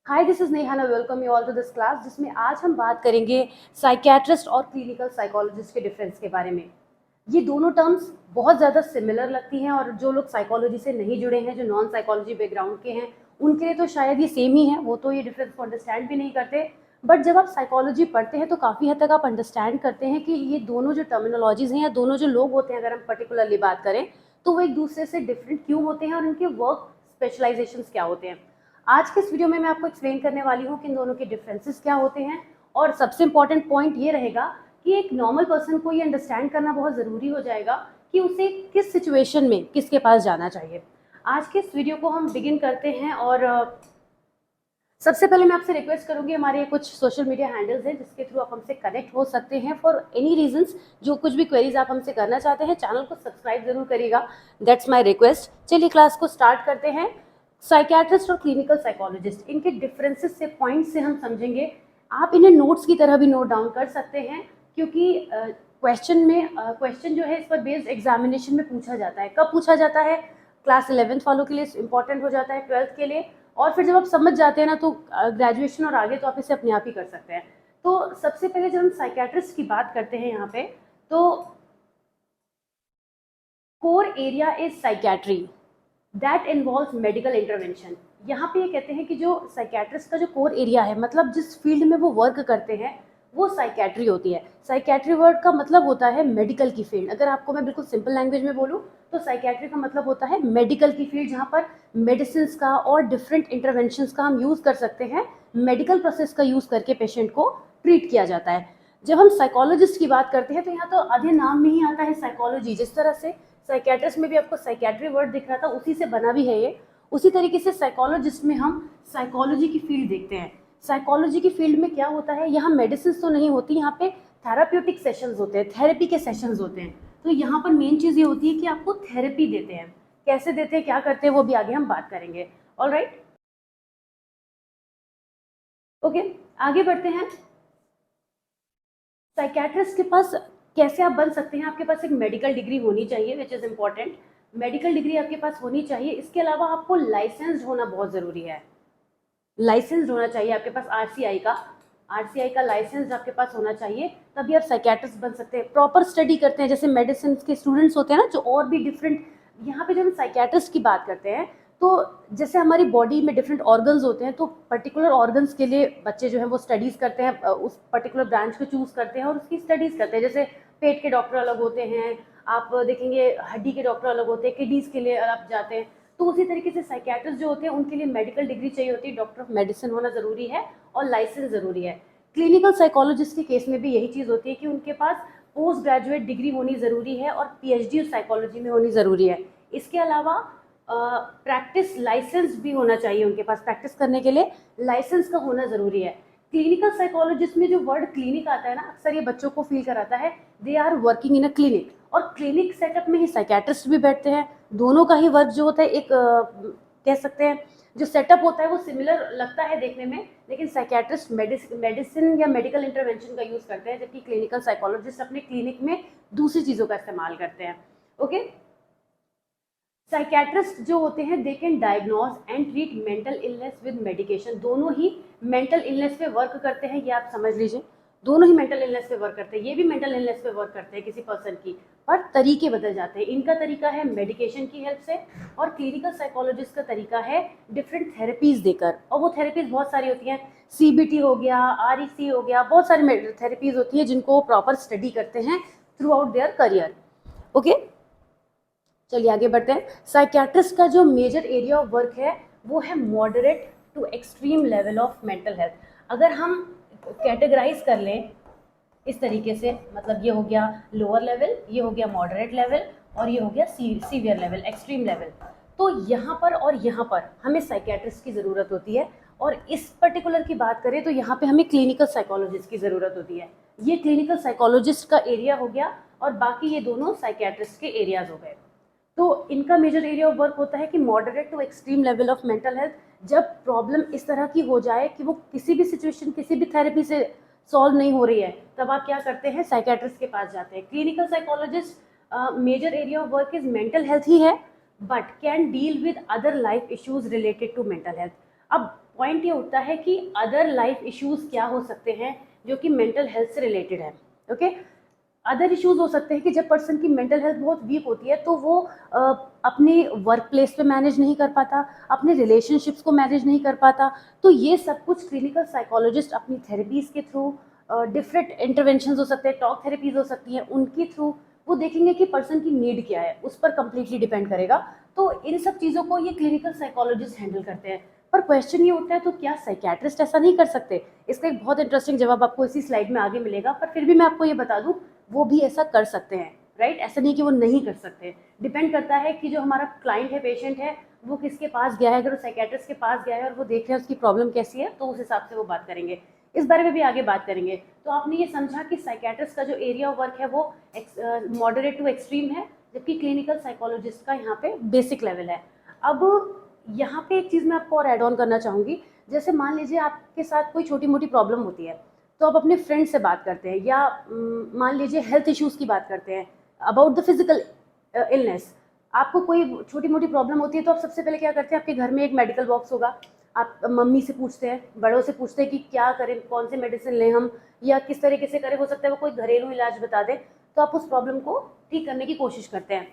Hi, this is Neha. Welcome you all to this class, जिसमें आज हम बात करेंगे साइकियाट्रिस्ट और क्लिनिकल साइकोलॉजिस्ट के डिफरेंस के बारे में। ये दोनों टर्म्स बहुत ज़्यादा सिमिलर लगती हैं और जो लोग साइकोलॉजी से नहीं जुड़े हैं, जो नॉन साइकोलॉजी बैकग्राउंड के हैं, उनके लिए तो शायद ये सेम ही है, वो तो ये डिफरेंस को अंडरस्टैंड भी नहीं करते। बट जब आप साइकोलॉजी पढ़ते हैं तो काफ़ी हद तक आप अंडरस्टैंड करते हैं कि ये दोनों जो टर्मिनोलॉजीज़ हैं या दोनों जो लोग होते हैं, अगर हम पर्टिकुलरली बात करें, तो वो एक दूसरे से डिफरेंट क्यों होते हैं और उनके वर्क स्पेशलाइजेशंस क्या होते हैं। आज के इस वीडियो में मैं आपको एक्सप्लेन करने वाली हूँ कि इन दोनों के डिफरेंसेस क्या होते हैं। और सबसे इंपॉर्टेंट पॉइंट ये रहेगा कि एक नॉर्मल पर्सन को ये अंडरस्टैंड करना बहुत ज़रूरी हो जाएगा कि उसे किस सिचुएशन में किसके पास जाना चाहिए। आज के इस वीडियो को हम बिगिन करते हैं और सबसे पहले मैं आपसे रिक्वेस्ट करूंगी, हमारे कुछ सोशल मीडिया हैंडल्स हैं जिसके थ्रू आप हमसे कनेक्ट हो सकते हैं फॉर एनी रीजंस। जो कुछ भी क्वेरीज आप हमसे करना चाहते हैं, चैनल को सब्सक्राइब जरूर करिएगा, दैट्स माय रिक्वेस्ट। चलिए क्लास को स्टार्ट करते हैं। साइकियाट्रिस्ट और क्लिनिकल साइकोलॉजिस्ट, इनके डिफरेंसेस से पॉइंट से हम समझेंगे। आप इन्हें नोट्स की तरह भी नोट डाउन कर सकते हैं, क्योंकि क्वेश्चन जो है इस पर बेस्ड एग्जामिनेशन में पूछा जाता है। कब पूछा जाता है? क्लास 11th वालों के लिए इंपॉर्टेंट हो जाता है, 12th के लिए, और फिर जब आप समझ जाते हैं ना तो ग्रेजुएशन और आगे तो आप इसे अपने आप ही कर सकते हैं। तो सबसे पहले जब हम साइकियाट्रिस्ट की बात करते हैं यहाँ पे, तो core area is psychiatry that involve medical intervention. यहाँ पे ये कहते हैं कि जो साइकियाट्रिस्ट का जो कोर एरिया है, मतलब जिस फील्ड में वो वर्क करते हैं, वो साइकियाट्री होती है। साइकियाट्री वर्ड का मतलब होता है मेडिकल की फील्ड। अगर आपको मैं बिल्कुल सिंपल लैंग्वेज में बोलूँ तो साइकियाट्री का मतलब होता है मेडिकल की फील्ड, जहाँ पर मेडिसिन का और डिफरेंट इंटरवेंशंस का हम यूज़ कर सकते हैं। मेडिकल प्रोसेस का यूज़ करके पेशेंट को ट्रीट किया जाता है। जब हम साइकोलॉजिस्ट की बात करते हैं तो यहाँ तो आधे नाम में ही आता है साइकोलॉजी। जिस तरह से साइकियाट्रिस्ट में भी आपको साइकियाट्री वर्ड दिख रहा था, उसी से बना भी है ये। उसी तरीके से साइकोलॉजिस्ट में हम साइकोलॉजी की फील्ड देखते हैं। साइकोलॉजी की फील्ड में क्या होता है, यहाँ मेडिसिन तो नहीं होती, यहाँ पे थेराप्यूटिक सेशंस होते हैं, थेरेपी के सेशंस होते हैं। तो यहाँ पर मेन चीज़ ये होती है कि आपको थेरेपी देते हैं। कैसे देते हैं, क्या करते हैं, वो भी आगे हम बात करेंगे। ऑलराइट, ओके, आगे बढ़ते हैं। साइकियाट्रिस्ट के पास कैसे आप बन सकते हैं? आपके पास एक मेडिकल डिग्री होनी चाहिए, which is important. Medical degree आपके पास होनी चाहिए। इसके अलावा आपको लाइसेंस होना बहुत ज़रूरी है। लाइसेंस होना चाहिए आपके पास आरसीआई का। आरसीआई का लाइसेंस आपके पास होना चाहिए, तभी आप साइकियाट्रिस्ट बन सकते हैं। प्रॉपर स्टडी करते हैं, जैसे मेडिसिन के स्टूडेंट्स होते हैं ना, जो और भी डिफरेंट। यहाँ पे जब हम साइकियाट्रिस्ट की बात करते हैं तो जैसे हमारी बॉडी में डिफरेंट ऑर्गन्स होते हैं, तो पर्टिकुलर ऑर्गन्स के लिए बच्चे जो है वो स्टडीज़ करते हैं, उस पर्टिकुलर ब्रांच को चूज़ करते हैं और उसकी स्टडीज़ करते हैं। जैसे पेट के डॉक्टर अलग होते हैं, आप देखेंगे हड्डी के डॉक्टर अलग होते हैं, किडनीज के लिए आप जाते हैं। तो उसी तरीके से साइकियाट्रिस्ट जो होते हैं उनके लिए मेडिकल डिग्री चाहिए होती है, डॉक्टर ऑफ मेडिसिन होना ज़रूरी है और लाइसेंस ज़रूरी है। क्लिनिकल साइकोलॉजिस्ट के केस में भी यही चीज़ होती है कि उनके पास पोस्ट ग्रेजुएट डिग्री होनी ज़रूरी है और पीएचडी साइकोलॉजी में होनी ज़रूरी है। इसके अलावा प्रैक्टिस लाइसेंस भी होना चाहिए उनके पास, प्रैक्टिस करने के लिए लाइसेंस का होना ज़रूरी है। क्लिनिकल साइकोलॉजिस्ट में जो वर्ड क्लिनिक आता है ना, अक्सर ये बच्चों को फील कराता है they are working in a clinic, और क्लिनिक सेटअप में ही साइकियाट्रिस्ट भी बैठते हैं। दोनों का ही वर्क जो होता है, एक कह सकते हैं जो सेटअप होता है वो सिमिलर लगता है देखने में, लेकिन साइकियाट्रिस्ट मेडिसिन या मेडिकल इंटरवेंशन का यूज़ करते हैं, जबकि क्लिनिकल साइकोलॉजिस्ट अपने क्लिनिक में दूसरी चीज़ों का इस्तेमाल करते हैं। ओके, साइकियाट्रिस्ट जो होते हैं they can diagnose and treat mental illness with medication. दोनों ही मेंटल इलनेस पे वर्क करते हैं, ये आप समझ लीजिए। दोनों ही मेंटल इलनेस पे वर्क करते हैं, ये भी मेंटल इलनेस पे वर्क करते हैं किसी पर्सन की, पर तरीके बदल जाते हैं। इनका तरीका है मेडिकेशन की हेल्प से, और क्लिनिकल साइकोलॉजिस्ट का तरीका है डिफरेंट थेरेपीज देकर। और वो थेरेपीज बहुत सारी होती हैं, सीबीटी हो गया, आरईसी हो गया, बहुत सारी थेरेपीज होती है जिनको प्रॉपर स्टडी करते हैं through out their career. Okay, चलिए आगे बढ़ते हैं। साइकियाट्रिस्ट का जो मेजर एरिया ऑफ वर्क है वो है moderate to extreme level of mental health. अगर हम कैटेगराइज कर लें इस तरीके से, मतलब ये हो गया लोअर लेवल, ये हो गया मॉडरेट लेवल, और ये हो गया सीवियर लेवल, एक्सट्रीम लेवल। तो यहाँ पर और यहाँ पर हमें साइकियाट्रिस्ट की ज़रूरत होती है, और इस पर्टिकुलर की बात करें तो यहाँ पे हमें क्लिनिकल साइकोलॉजिस्ट की ज़रूरत होती है। ये क्लिनिकल साइकोलॉजिस्ट का एरिया हो गया, और बाकी ये दोनों साइकियाट्रिस्ट के एरियाज हो गए। तो इनका मेजर एरिया ऑफ वर्क होता है कि moderate to extreme level of mental health. जब प्रॉब्लम इस तरह की हो जाए कि वो किसी भी सिचुएशन, किसी भी थेरेपी से सॉल्व नहीं हो रही है, तब आप क्या करते हैं? साइकियाट्रिस्ट के पास जाते हैं। Clinical psychologist major area of work is mental health ही है, but can deal with other life issues related to mental health. अब पॉइंट ये उठता है कि अदर लाइफ इश्यूज क्या हो सकते हैं जो कि मेंटल हेल्थ से रिलेटेड है। ओके, अदर इश्यूज हो सकते हैं कि जब पर्सन की मेंटल हेल्थ बहुत वीक होती है तो वो अपने वर्क प्लेस पे मैनेज नहीं कर पाता, अपने रिलेशनशिप्स को मैनेज नहीं कर पाता। तो ये सब कुछ क्लिनिकल साइकोलॉजिस्ट अपनी थेरेपीज के थ्रू, डिफरेंट इंटरवेंशंस हो सकते हैं, टॉक थेरेपीज हो सकती हैं, उनके थ्रू वो देखेंगे कि पर्सन की नीड क्या है, उस पर कंप्लीटली डिपेंड करेगा। तो इन सब चीज़ों को ये क्लिनिकल साइकोलॉजिस्ट हैंडल करते हैं। पर क्वेश्चन ये उठता है, तो क्या साइकियाट्रिस्ट ऐसा नहीं कर सकते? इसका एक बहुत इंटरेस्टिंग जवाब आपको इसी स्लाइड में आगे मिलेगा, पर फिर भी मैं आपको ये बता दूं, वो भी ऐसा कर सकते हैं, राइट? ऐसा नहीं कि वो नहीं कर सकते। डिपेंड करता है कि जो हमारा क्लाइंट है, पेशेंट है, वो किसके पास गया है। अगर वो साइकियाट्रिस्ट के पास गया है और वो देख रहे हैं उसकी प्रॉब्लम कैसी है, तो उस हिसाब से वो बात करेंगे। इस बारे में भी आगे बात करेंगे। तो आपने ये समझा कि साइकियाट्रिस्ट का जो एरिया ऑफ वर्क है वो मॉडरेट टू एक्सट्रीम है, जबकि क्लिनिकल साइकोलॉजिस्ट का यहाँ पे बेसिक लेवल है। अब यहाँ पे एक चीज़ मैं आपको और ऐड ऑन करना चाहूँगी। जैसे मान लीजिए आपके साथ कोई छोटी मोटी प्रॉब्लम होती है, तो आप अपने फ्रेंड से बात करते हैं, या मान लीजिए हेल्थ इश्यूज़ की बात करते हैं, अबाउट द फिजिकल इलनेस। आपको कोई छोटी मोटी प्रॉब्लम होती है तो आप सबसे पहले क्या करते हैं? आपके घर में एक मेडिकल बॉक्स होगा, आप मम्मी से पूछते हैं, बड़ों से पूछते हैं कि क्या करें, कौन से मेडिसिन लें हम, या किस तरीके से करें। हो सकता है वो कोई घरेलू इलाज बता दें, तो आप उस प्रॉब्लम को ठीक करने की कोशिश करते हैं।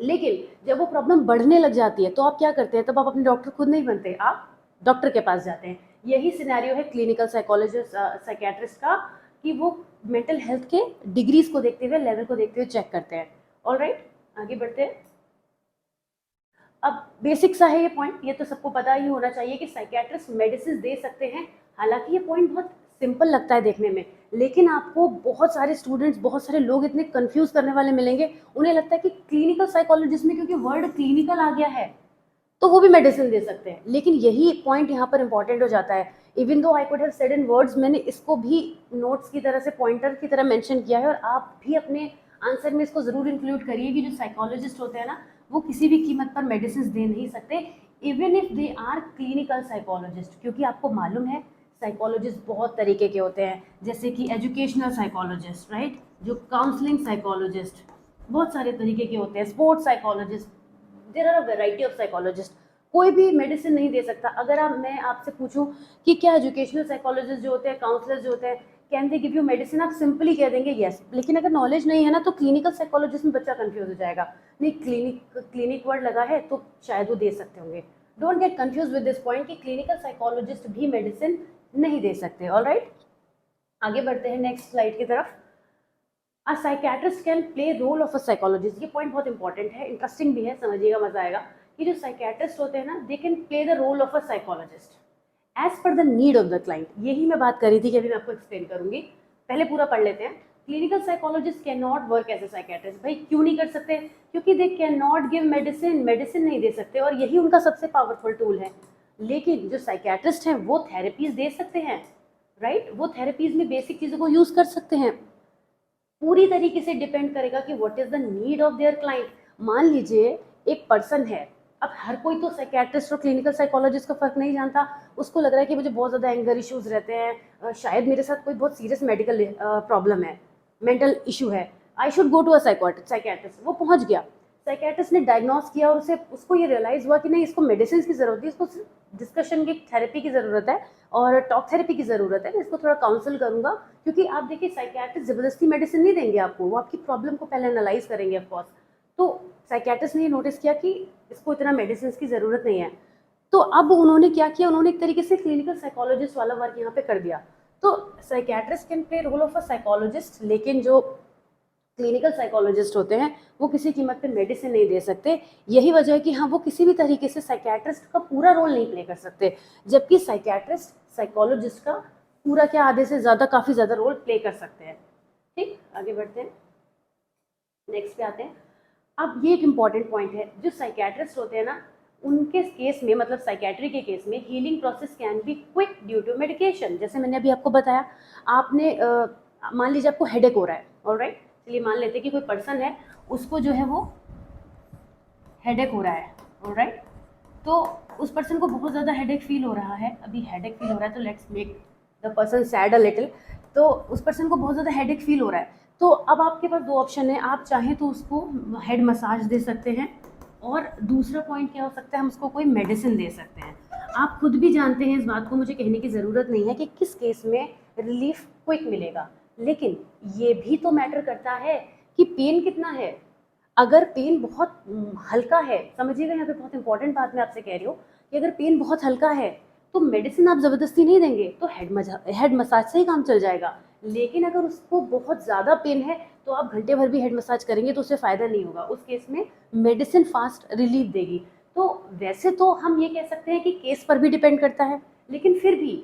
लेकिन जब वो प्रॉब्लम बढ़ने लग जाती है तो आप क्या करते हैं? तब आप अपने डॉक्टर खुद नहीं बनते, आप डॉक्टर के पास जाते हैं। यही सिनेरियो है क्लिनिकल साइकोलॉजिस्ट, साइकियाट्रिस्ट का, कि वो मेंटल हेल्थ के डिग्रीज को देखते हुए, लेवल को देखते हुए चेक करते हैं। ऑलराइट, आगे बढ़ते हैं। अब बेसिक सा है ये पॉइंट, ये तो सबको पता ही होना चाहिए कि साइकियाट्रिस्ट मेडिसिन दे सकते हैं। हालांकि ये पॉइंट बहुत सिंपल लगता है देखने में, लेकिन आपको बहुत सारे स्टूडेंट्स, बहुत सारे लोग इतने कंफ्यूज करने वाले मिलेंगे। उन्हें लगता है कि क्लिनिकल साइकोलॉजिस्ट में क्योंकि वर्ड क्लिनिकल आ गया है तो वो भी मेडिसिन दे सकते हैं, लेकिन यही पॉइंट यहाँ पर इंपॉर्टेंट हो जाता है। Even though I could have said in words, मैंने इसको भी नोट्स की तरह से, पॉइंटर की तरह मेंशन किया है, और आप भी अपने आंसर में इसको जरूर इंक्लूड करिए कि जो साइकोलॉजिस्ट होते हैं ना, वो किसी भी कीमत पर मेडिसिन दे नहीं सकते, even if they are clinical psychologist. क्योंकि आपको मालूम है साइकोलॉजिस्ट बहुत तरीके के होते हैं, जैसे कि एजुकेशनल साइकोलॉजिस्ट, राइट, जो काउंसलिंग साइकोलॉजिस्ट, बहुत सारे तरीके के होते हैं, sports psychologist, there are a variety of psychologist. कोई भी मेडिसिन नहीं दे सकता। अगर मैं आपसे पूछूं कि क्या एजुकेशनल साइकोलॉजिस्ट जो होते हैं, काउंसलर्स जो होते हैं, can they give you medicine, आप सिंपली कह देंगे यस। लेकिन अगर नॉलेज नहीं है ना, तो क्लिनिकल साइकोलॉजिस्ट में बच्चा कंफ्यूज हो जाएगा। नहीं, क्लिनिक वर्ड लगा है तो शायद वो दे सकते होंगे। Don't get confuse with this point कि क्लिनिकल साइकोलॉजिस्ट भी मेडिसिन नहीं दे सकते। ऑलराइट, आगे बढ़ते हैं नेक्स्ट स्लाइड की तरफ। A psychiatrist can play role of a psychologist. ये पॉइंट बहुत इंपॉर्टेंट है, इंटरेस्टिंग भी है, समझिएगा, मजा आएगा। कि जो साइकियाट्रिस्ट होते हैं ना, they can play the role of a psychologist as per the need of the client. यही मैं बात कर रही थी कि अभी मैं आपको एक्सप्लेन करूंगी। पहले पूरा पढ़ लेते हैं। Clinical psychologist can not work as a psychiatrist. भाई क्यों नहीं कर सकते? क्योंकि they can not give medicine, medicine नहीं दे सकते, और यही उनका सबसे पावरफुल टूल है। लेकिन जो साइकियाट्रिस्ट हैं वो थेरेपीज दे सकते हैं, राइट, वो थेरेपीज में बेसिक चीज़ों को यूज कर सकते हैं। पूरी तरीके से डिपेंड करेगा कि what is the need of their client. मान लीजिए एक पर्सन है, अब हर कोई तो साइकियाट्रिस्ट और क्लिनिकल साइकोलॉजिस्ट का फर्क नहीं जानता। उसको लग रहा है कि मुझे बहुत ज़्यादा एंगर इश्यूज रहते हैं, शायद मेरे साथ कोई बहुत सीरियस मेडिकल प्रॉब्लम है, मेंटल इशू है, I should go to a psychiatrist. वो पहुंच गया, साइकियाट्रिस्ट ने डायग्नोस किया, और उसको ये रियलाइज हुआ कि नहीं, इसको मेडिसिन की जरूरत है, इसको डिस्कशन की थेरेपी की ज़रूरत है, और टॉक थेरेपी की ज़रूरत है। मैं इसको थोड़ा काउंसिल करूंगा, क्योंकि आप देखिए साइकियाट्रिस्ट ज़बरदस्ती मेडिसिन नहीं देंगे आपको, वो आपकी प्रॉब्लम को पहले एनालाइज करेंगे ऑफकोर्स। तो साइकियाट्रिस्ट ने नोटिस किया कि इसको इतना मेडिसिन की ज़रूरत नहीं है। तो अब उन्होंने क्या किया, उन्होंने एक तरीके से क्लिनिकल साइकोलॉजिस्ट वाला वर्क यहाँ पे कर दिया। तो psychiatrist can play role of a psychologist, लेकिन जो क्लिनिकल साइकोलॉजिस्ट होते हैं वो किसी कीमत पे मेडिसिन नहीं दे सकते। यही वजह है कि हाँ, वो किसी भी तरीके से साइकियाट्रिस्ट का पूरा रोल नहीं प्ले कर सकते, जबकि साइकियाट्रिस्ट साइकोलॉजिस्ट का पूरा क्या, आधे से ज़्यादा, काफ़ी ज़्यादा रोल प्ले कर सकते हैं। ठीक, आगे बढ़ते हैं, नेक्स्ट पे आते हैं। अब ये एक इम्पॉर्टेंट पॉइंट है, जो साइकियाट्रिस्ट होते हैं ना, उनके केस में, मतलब साइकियाट्री के केस में, healing process can be quick due to medication. जैसे मैंने अभी आपको बताया, आपने मान लीजिए आपको हेडेक हो रहा है, ऑलराइट, चलिए मान लेते हैं कि कोई पर्सन है, उसको जो है वो हेडेक हो रहा है, ऑलराइट, तो उस पर्सन को बहुत ज़्यादा हेडेक फील हो रहा है। अभी हेडेक फील हो रहा है तो let's make the person sad a little. तो उस पर्सन को बहुत ज़्यादा हेडेक फील हो रहा है, तो अब आपके पास दो ऑप्शन है। आप चाहें तो उसको हेड मसाज दे सकते हैं, और दूसरा पॉइंट क्या हो सकता है, हम उसको कोई मेडिसिन दे सकते हैं। आप खुद भी जानते हैं, इस बात को मुझे कहने की ज़रूरत नहीं है कि किस केस में रिलीफ क्विक मिलेगा, लेकिन ये भी तो मैटर करता है कि पेन कितना है। अगर पेन बहुत हल्का है, समझिएगा यहाँ पे बहुत इंपॉर्टेंट बात मैं आपसे कह रही हूँ कि अगर पेन बहुत हल्का है तो मेडिसिन आप ज़बरदस्ती नहीं देंगे, तो हेड मसाज से ही काम चल जाएगा। लेकिन अगर उसको बहुत ज़्यादा पेन है तो आप घंटे भर भी हेड मसाज करेंगे तो उससे फ़ायदा नहीं होगा, उस केस में मेडिसिन फास्ट रिलीफ देगी। तो वैसे तो हम ये कह सकते हैं कि केस पर भी डिपेंड करता है, लेकिन फिर भी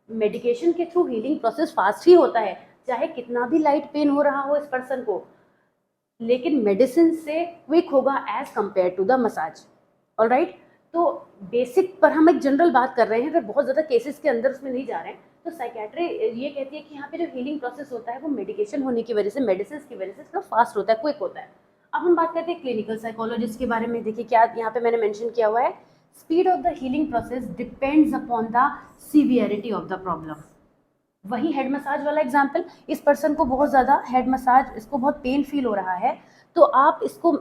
मेडिकेशन के थ्रू हीलिंग प्रोसेस फास्ट ही होता है, चाहे कितना भी लाइट पेन हो रहा हो इस पर्सन को, लेकिन मेडिसिन से क्विक होगा as compare to the massage. Alright, तो बेसिक पर हम एक जनरल बात कर रहे हैं, अगर बहुत ज़्यादा केसेस के अंदर उसमें नहीं जा रहे हैं, तो साइकेट्री ये कहती है कि यहाँ पे जो हीलिंग प्रोसेस होता है वो मेडिकेशन होने की वजह से, मेडिसिन की वजह से थोड़ा फास्ट होता है, क्विक होता है। अब हम बात करते हैं क्लिनिकल साइकोलॉजिस्ट के बारे में। देखिए क्या यहाँ पे मैंने मेंशन किया हुआ है, speed of the healing process depends upon the severity of the problem. वही हेड मसाज वाला एग्जाम्पल, इस पर्सन को बहुत ज़्यादा हेड मसाज, इसको बहुत पेन फील हो रहा है, तो आप इसको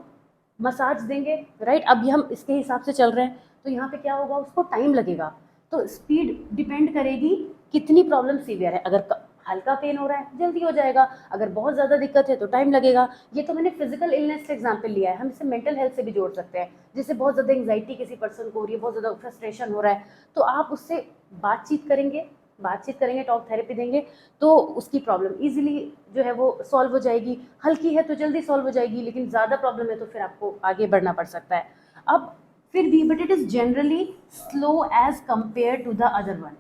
मसाज देंगे, राइट। अभी हम इसके हिसाब से चल रहे हैं, तो यहाँ पे क्या होगा, उसको टाइम लगेगा। तो स्पीड डिपेंड करेगी कितनी प्रॉब्लम सीवियर है। अगर हल्का पेन हो रहा है जल्दी हो जाएगा, अगर बहुत ज़्यादा दिक्कत है तो टाइम लगेगा। ये तो मैंने फिजिकल इलनेस का एग्जाम्पल लिया है, हम इसे मेंटल हेल्थ से भी जोड़ सकते हैं। जैसे बहुत ज़्यादा एंग्जाइटी किसी पर्सन को हो रही है, बहुत ज़्यादा फ्रस्ट्रेशन हो रहा है, तो आप उससे बातचीत करेंगे, टॉक थेरेपी देंगे, तो उसकी प्रॉब्लम इजीली जो है वो सॉल्व हो जाएगी। हल्की है तो जल्दी सॉल्व हो जाएगी, लेकिन ज़्यादा प्रॉब्लम है तो फिर आपको आगे बढ़ना पड़ सकता है। अब फिर भी but it is generally slow as compare to the other one.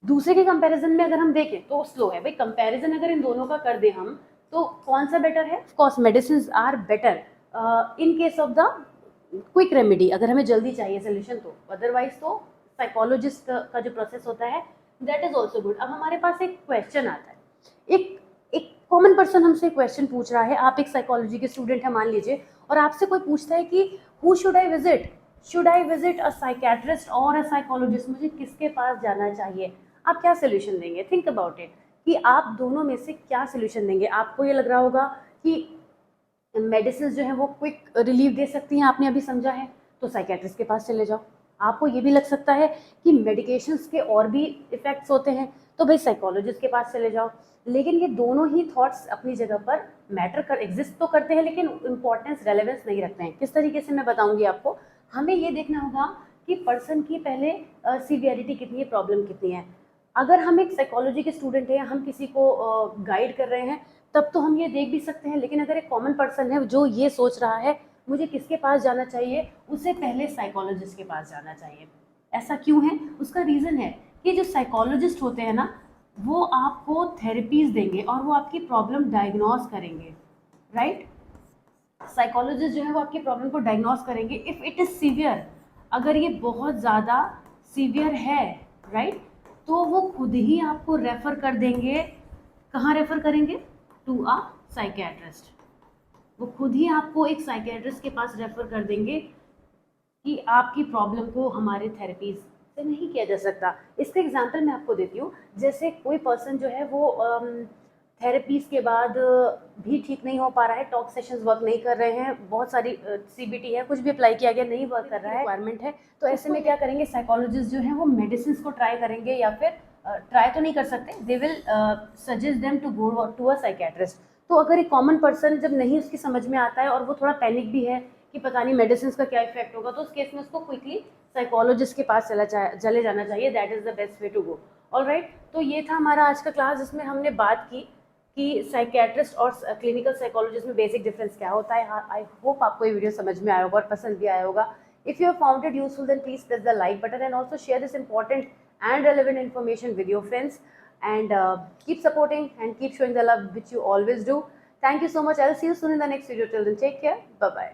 दूसरे के कंपैरिजन में अगर हम देखें तो स्लो है। भाई कंपैरिजन अगर इन दोनों का कर दें हम, तो कौन सा बेटर है? Of course medicine are better in case of the quick remedy, अगर हमें जल्दी चाहिए सोल्यूशन तो। अदरवाइज तो साइकोलॉजिस्ट का जो प्रोसेस होता है दैट इज ऑल्सो गुड। अब हमारे पास एक क्वेश्चन आता है, एक एक कॉमन पर्सन हमसे क्वेश्चन पूछ रहा है, आप एक साइकोलॉजी के स्टूडेंट है मान लीजिए, और आपसे कोई पूछता है कि who should I visit, should I visit a psychiatrist और अ साइकोलॉजिस्ट, मुझे किसके पास जाना चाहिए? आप क्या सोल्यूशन देंगे? थिंक अबाउट इट कि आप दोनों में से क्या सोल्यूशन देंगे। आपको ये लग रहा होगा कि मेडिसिन जो है वो क्विक रिलीफ दे सकती हैं, आपने अभी समझा है, तो साइकेट्रिस्ट के पास चले जाओ। आपको ये भी लग सकता है कि मेडिकेशंस के और भी इफेक्ट्स होते हैं, तो भाई साइकोलॉजिस्ट के पास चले जाओ। लेकिन ये दोनों ही थॉट्स अपनी जगह पर मैटर कर एग्जिस्ट तो करते हैं, लेकिन इंपॉर्टेंस रेलेवेंस नहीं रखते हैं। किस तरीके से मैं बताऊंगी आपको। हमें ये देखना होगा कि पर्सन की पहले सीवियरिटी कितनी है, प्रॉब्लम कितनी है। अगर हम एक साइकोलॉजी के स्टूडेंट हैं, हम किसी को गाइड कर रहे हैं, तब तो हम ये देख भी सकते हैं। लेकिन अगर एक कॉमन पर्सन है जो ये सोच रहा है मुझे किसके पास जाना चाहिए, उसे पहले साइकोलॉजिस्ट के पास जाना चाहिए। ऐसा क्यों है? उसका रीज़न है कि जो साइकोलॉजिस्ट होते हैं ना, वो आपको थेरेपीज देंगे और वो आपकी प्रॉब्लम डायग्नोस करेंगे, राइट। साइकोलॉजिस्ट जो है वो आपकी प्रॉब्लम को डायग्नोस करेंगे इफ़ इट इज़ सीवियर। अगर ये बहुत ज़्यादा सीवियर है, राइट, तो वो खुद ही आपको रेफ़र कर देंगे। कहाँ रेफ़र करेंगे? To a psychiatrist. वो खुद ही आपको एक साइकेट्रिस्ट के पास रेफ़र कर देंगे कि आपकी प्रॉब्लम को हमारे थेरेपीज से नहीं किया जा सकता। इसका एग्जांपल मैं आपको देती हूँ। जैसे कोई पर्सन जो है वो थेरेपीज के बाद भी ठीक नहीं हो पा रहा है, टॉक सेशंस वर्क नहीं कर रहे हैं, बहुत सारी सीबीटी है, कुछ भी अप्लाई किया गया नहीं वर्क कर रहा है, रिक्वायरमेंट है, तो ऐसे में क्या करेंगे? साइकोलॉजिस्ट जो है वो मेडिसिन को ट्राई करेंगे, या फिर ट्राई तो नहीं कर सकते, they will suggest them to go to a psychiatrist. तो अगर एक कॉमन पर्सन जब नहीं उसकी समझ में आता है और वो थोड़ा पैनिक भी है कि पता नहीं मेडिसिन का क्या इफेक्ट होगा, तो उस केस में उसको क्विकली साइकोलॉजिस्ट के पास चले जाना चाहिए। That is the best way to go. Alright, तो ये था हमारा आज का क्लास, जिसमें हमने बात की कि साइकेट्रिस्ट और क्लिनिकल साइकोलॉजिस्ट में बेसिक डिफरेंस क्या होता है। आई होप आपको ये वीडियो समझ में आया होगा और पसंद भी आया होगा। If you have found it useful, then please press the like button and also share this important and relevant information with your friends, and keep supporting and keep showing the love which you always do. Thank you so much. I'll see you soon in the next video. Till then, take care. Bye bye.